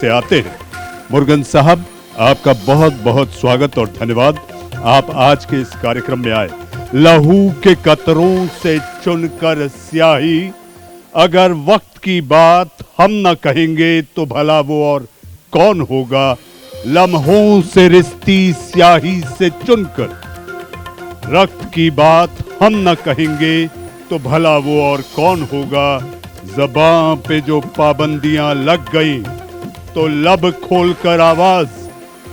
से आते हैं। मुर्गन साहब, आपका बहुत बहुत स्वागत और धन्यवाद। आप आज के इस कार्यक्रम में आए। लहू के कतरों से चुनकर स्याही, अगर वक्त की बात हम न कहेंगे तो भला वो और कौन होगा। लम्हों से रिश्ती स्याही से चुनकर, रक्त की बात हम न कहेंगे तो भला वो और कौन होगा। ज़बां पे जो पाबंदियां लग गई तो लब खोलकर आवाज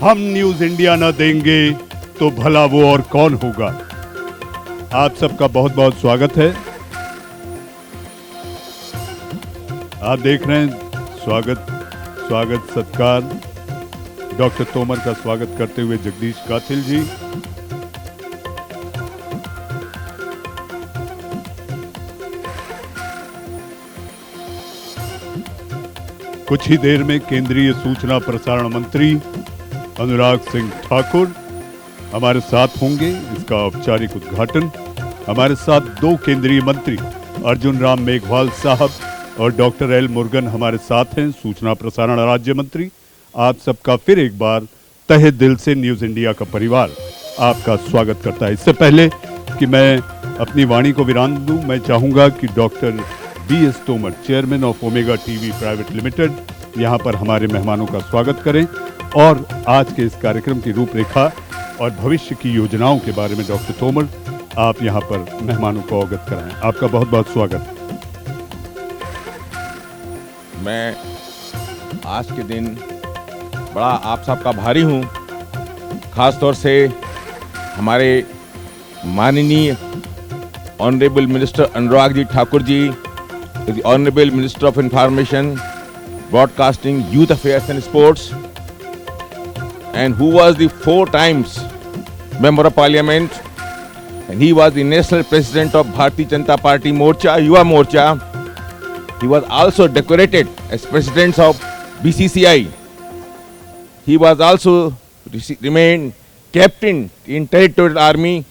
हम न्यूज इंडिया न देंगे तो भला वो और कौन होगा। आप सबका बहुत बहुत स्वागत है। आप देख रहे हैं स्वागत सत्कार डॉक्टर तोमर का स्वागत करते हुए जगदीश काथिल जी। कुछ ही देर में केंद्रीय सूचना प्रसारण मंत्री अनुराग सिंह ठाकुर हमारे साथ होंगे। इसका औपचारिक उद्घाटन हमारे साथ दो केंद्रीय मंत्री अर्जुन राम मेघवाल साहब और डॉक्टर एल मुरुगन हमारे साथ हैं, सूचना प्रसारण राज्य मंत्री। आप सबका फिर एक बार तहे दिल से न्यूज इंडिया का परिवार आपका स्वागत करता है। इससे पहले कि मैं अपनी वाणी को विराम दूं, मैं चाहूंगा कि doctor BS Tomar, chairman of omega TV private limited, यहाँ पर हमारे मेहमानों का स्वागत करें और आज के इस कार्यक्रम की रूपरेखा और भविष्य की योजनाओं के बारे में डॉक्टर तोमर आप यहाँ पर मेहमानों को अवगत कराएं। आपका बहुत बहुत स्वागत। मैं आज के दिन बड़ा आप सबका भारी हूँ, खास तौर से हमारे माननीय honourable minister Anurag ji Thakur ji, the Honorable Minister of Information, Broadcasting, Youth Affairs and Sports, and who was the 4 times Member of Parliament, and he was the National President of Bharatiya Janata Party Morcha, Yuva Morcha. He was also decorated as President of BCCI. He was also remained Captain in Territorial Army.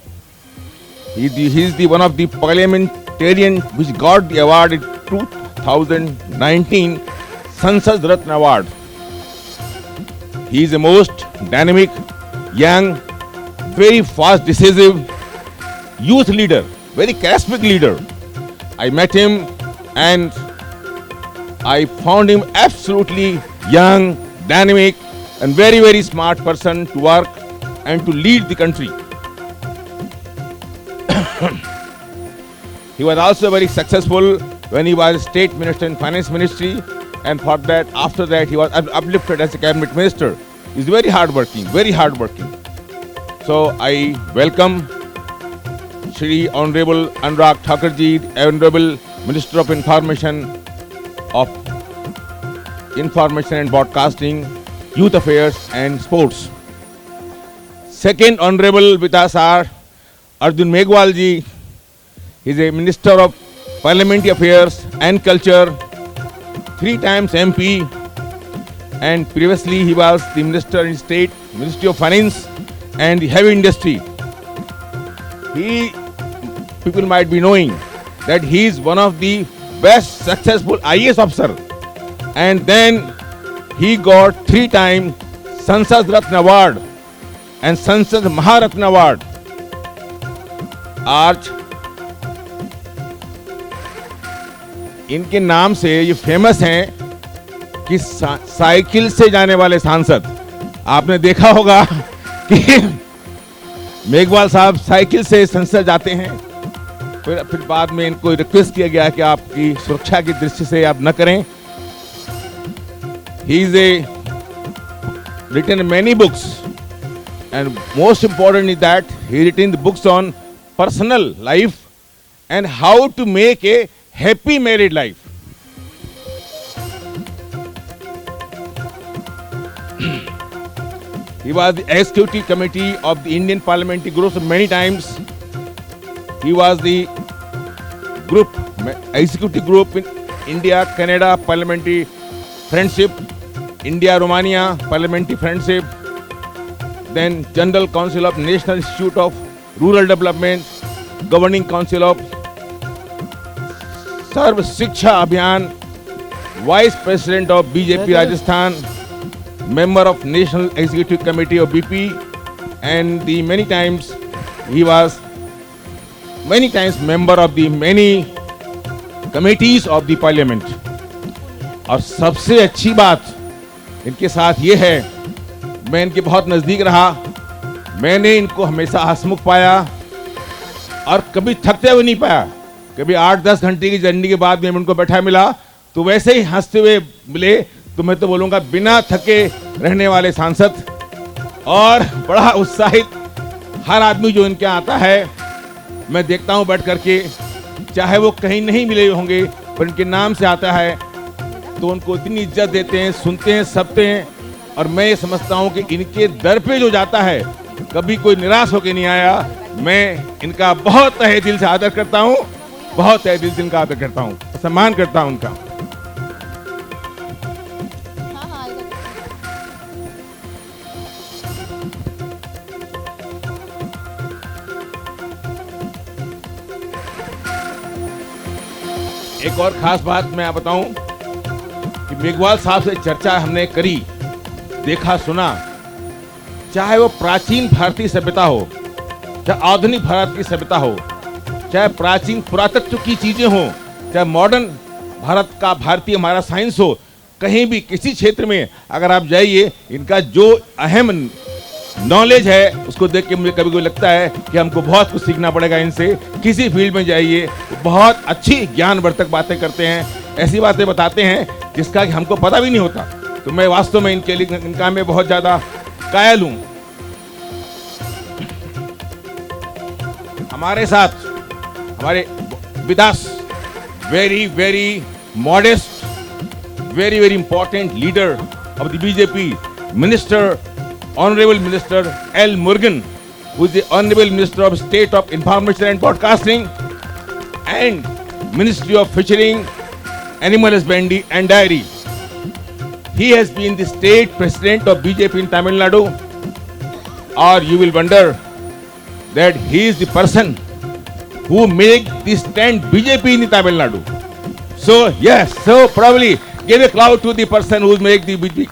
He is the one of the parliamentarian which got the award in 2019 Sansad Ratna Award. He is the most dynamic, young, very fast, decisive youth leader, very charismatic leader. I met him and I found him absolutely young, dynamic and very, very smart person to work and to lead the country. He was also very successful when he was State Minister in Finance Ministry, and for that, after that, he was uplifted as a Cabinet Minister. He's very hardworking, very hardworking. So I welcome Shri Honorable Anurag Thakur ji, Honorable Minister of Information and Broadcasting, Youth Affairs and Sports. Second Honorable with us are Arjun Meghwal ji. He is a Minister of Parliamentary Affairs and Culture, 3 times MP, and previously he was the Minister in State, Ministry of Finance and the Heavy Industry. People might be knowing that he is one of the best successful IAS officer, and then he got 3 times Sansad Ratna Award and Sansad Maharatna Award. आज इनके नाम से ये famous हैं कि cycle से जाने वाले सांसद। आपने देखा होगा कि मेघवाल साहब साइकिल से संसद जाते हैं, फिर बाद में इनको रिक्वेस्ट किया गया कि आपकी सुरक्षा की दृष्टि से आप न करें। He is written many books, and most important is that he written the books on personal life and how to make a happy married life. He was the executive committee of the Indian parliamentary groups many times. He was the executive group in India Canada parliamentary friendship, India Romania parliamentary friendship, then General Council of National Institute of Rural Development, Governing Council of सर्व शिक्षा अभियान, vice president of BJP Rajasthan, member of National Executive Committee of BP, and the many times he was many times member of the many committees of the parliament. और सबसे अच्छी बात इनके साथ ये है, मैं इनके बहुत नजदीक रहा, मैंने इनको हमेशा हंसमुख पाया और कभी थकते हुए नहीं पाया। कभी 8-10 घंटे की जर्नी के बाद मैं उनको बैठा मिला तो वैसे ही हंसते हुए मिले, तो मैं तो बोलूँगा बिना थके रहने वाले सांसद, और बड़ा उत्साहित हर आदमी जो इनके आता है, मैं देखता हूँ बैठ करके, चाहे वो कहीं नहीं मिले होंगे पर इनके नाम से आता है तो उनको इतनी इज्जत देते हैं, सुनते हैं, सबते हैं। और मैं ये समझता हूँ कि इनके दर पे जो जाता है कभी कोई निराश होकर नहीं आया। मैं इनका बहुत तहे दिल से आदर करता हूँ, बहुत तहे दिल से इनका आदर करता हूँ, सम्मान करता हूँ उनका। एक और खास बात मैं आप बताऊं कि मेघवाल साहब से चर्चा हमने करी, देखा, सुना, चाहे वो प्राचीन भारतीय सभ्यता हो, चाहे आधुनिक भारत की सभ्यता हो, चाहे प्राचीन पुरातत्व की चीजें हो, चाहे मॉडर्न भारत का भारतीय हमारा साइंस हो, कहीं भी किसी क्षेत्र में अगर आप जाइए, इनका जो अहम नॉलेज है उसको देख के मुझे कभी कभी लगता है कि हमको बहुत कुछ सीखना पड़ेगा इनसे। किसी फील्ड में जाइए बहुत अच्छी ज्ञानवर्धक बातें करते हैं, ऐसी बातें बताते हैं जिसका कि हमको पता भी नहीं होता। तो मैं वास्तव में इनके लिए इनका मैं बहुत ज्यादा कायल हूं। हमारे साथ हमारे विदास, very very modest, very very important leader of the BJP, minister, Honorable Minister L. Murugan, who is the Honorable Minister of State of Information and Broadcasting and Ministry of Fisheries, Animal Husbandry and Dairy. He has been the state president of BJP in Tamil Nadu, or you will wonder that he is the person who make the stand BJP in Tamil Nadu. So yes, so probably give a cloud to the person who make the BJP.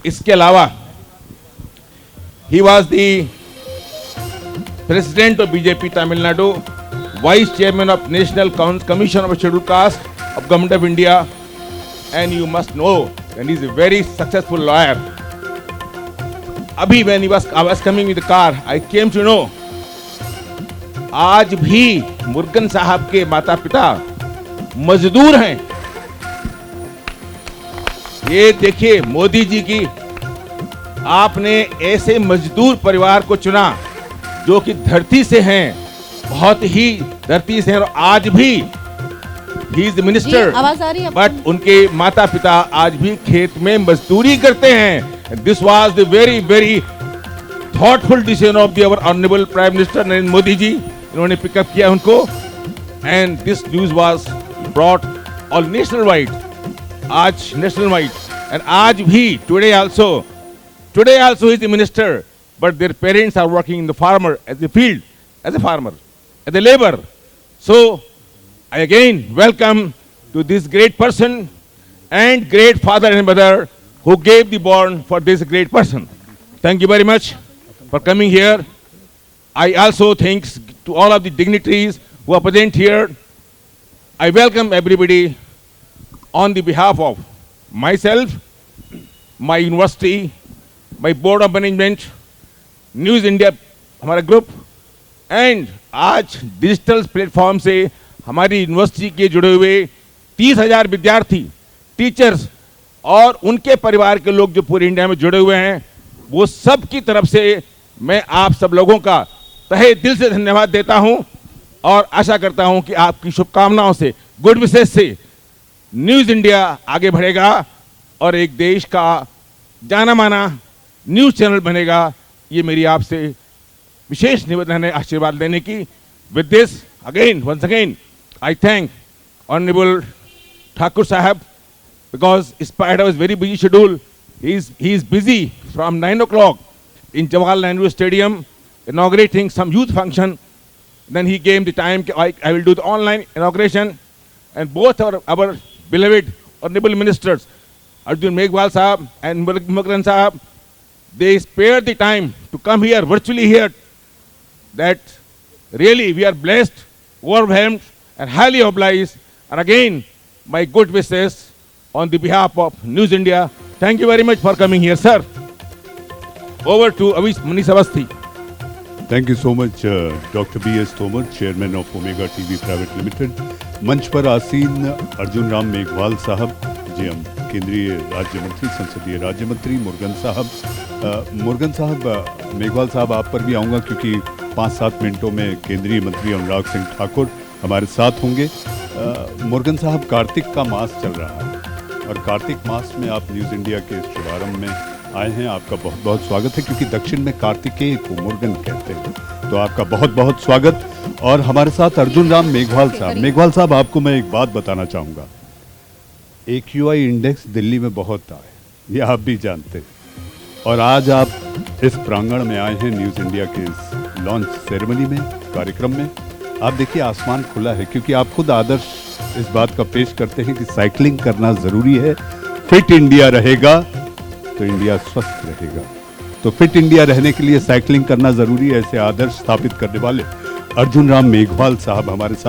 इसके अलावा he was the president of BJP Tamil Nadu, vice chairman of National Commission of Scheduled Caste of Government of India, and you must know that he is a very successful lawyer. अभी when I was coming with the car, I came to know आज भी मुर्गन साहब के माता पिता मजदूर हैं। ये देखिए मोदी जी की, आपने ऐसे मजदूर परिवार को चुना जो कि धरती से हैं, बहुत ही धरती से हैं, और आज भी ही इज मिनिस्टर, बट उनके माता पिता आज भी खेत में मजदूरी करते हैं। This was the very very thoughtful decision of the honourable prime minister Narendra Modi ji, इन्होंने पिकअप किया उनको, and this news was brought all national wide, आज नेशनल वाइड, एंड आज भी today also he is the minister, but their parents are working in the farmer, as the field, as a farmer, as a labor. So I again welcome to this great person and great father and mother who gave the born for this great person. Thank you very much for coming here. I also thanks to all of the dignitaries who are present here. I welcome everybody on the behalf of myself, my university, my board of management, news India हमारा group, and आज digital platform से हमारी university के जुड़े हुए 30,000 विद्यार्थी, teachers और उनके परिवार के लोग जो पूरे इंडिया में जुड़े हुए हैं, वो सब की तरफ से मैं आप सब लोगों का तहे दिल से धन्यवाद देता हूं, और आशा करता हूं कि आपकी शुभकामनाओं से, गुड विशेष से न्यूज़ इंडिया आगे बढ़ेगा और एक देश का जाना माना न्यूज़ चैनल बनेगा। ये मेरी आपसे विशेष निवेदन है आशीर्वाद लेने की। With this again once again I thank honourable Thakur साहब, because despite of his very busy schedule, he is busy from 9 o'clock in Jawaharlal Nehru Stadium inaugurating some youth function. Then he gave the time, I will do the online inauguration, and both our beloved honorable ministers, Arjun Meghwal Sahab and Mukran Sahab, they spared the time to come here, virtually here. That really we are blessed, overwhelmed and highly obliged. And again, my good wishes on the behalf of News India. Thank you very much for coming here, sir. Over to Manish Awasthi. Thank you so much doctor B.S. Tomar, chairman of omega TV private limited. मंच पर आसीन अर्जुन राम मेघवाल साहब, जी हम केंद्रीय राज्य मंत्री, संसदीय राज्य मंत्री मुरुगन साहब, मेघवाल साहब आप पर भी आऊँगा क्योंकि 5-7 मिनटों में केंद्रीय मंत्री अनुराग सिंह ठाकुर हमारे साथ होंगे। मुरुगन साहब, कार्तिक का मास चल रहा है और कार्तिक मास में आप न्यूज़ इंडिया के इस शुभारंभ में आए हैं, आपका बहुत बहुत स्वागत है क्योंकि दक्षिण में कार्तिकेय को मुरुगन कहते हैं, तो आपका बहुत बहुत स्वागत। और हमारे साथ अर्जुन राम मेघवाल साहब। मेघवाल साहब, आपको मैं एक बात बताना चाहूँगा, AQI इंडेक्स दिल्ली में बहुत आए, ये आप भी जानते हैं, और आज आप इस प्रांगण में आए हैं न्यूज़ इंडिया के इस लॉन्च सेरेमनी में, कार्यक्रम में। आप देखिए आसमान खुला है क्योंकि आप खुद आदर्श इस बात का पेश करते हैं कि साइकिलिंग करना ज़रूरी है, फिट इंडिया रहेगा तो इंडिया स्वस्थ रहेगा। तो फिट इंडिया रहने के लिए साइकिलिंग करना जरूरी है, ऐसे आदर्श स्थापित करने वाले अर्जुन राम मेघवाल साहब हमारे साथ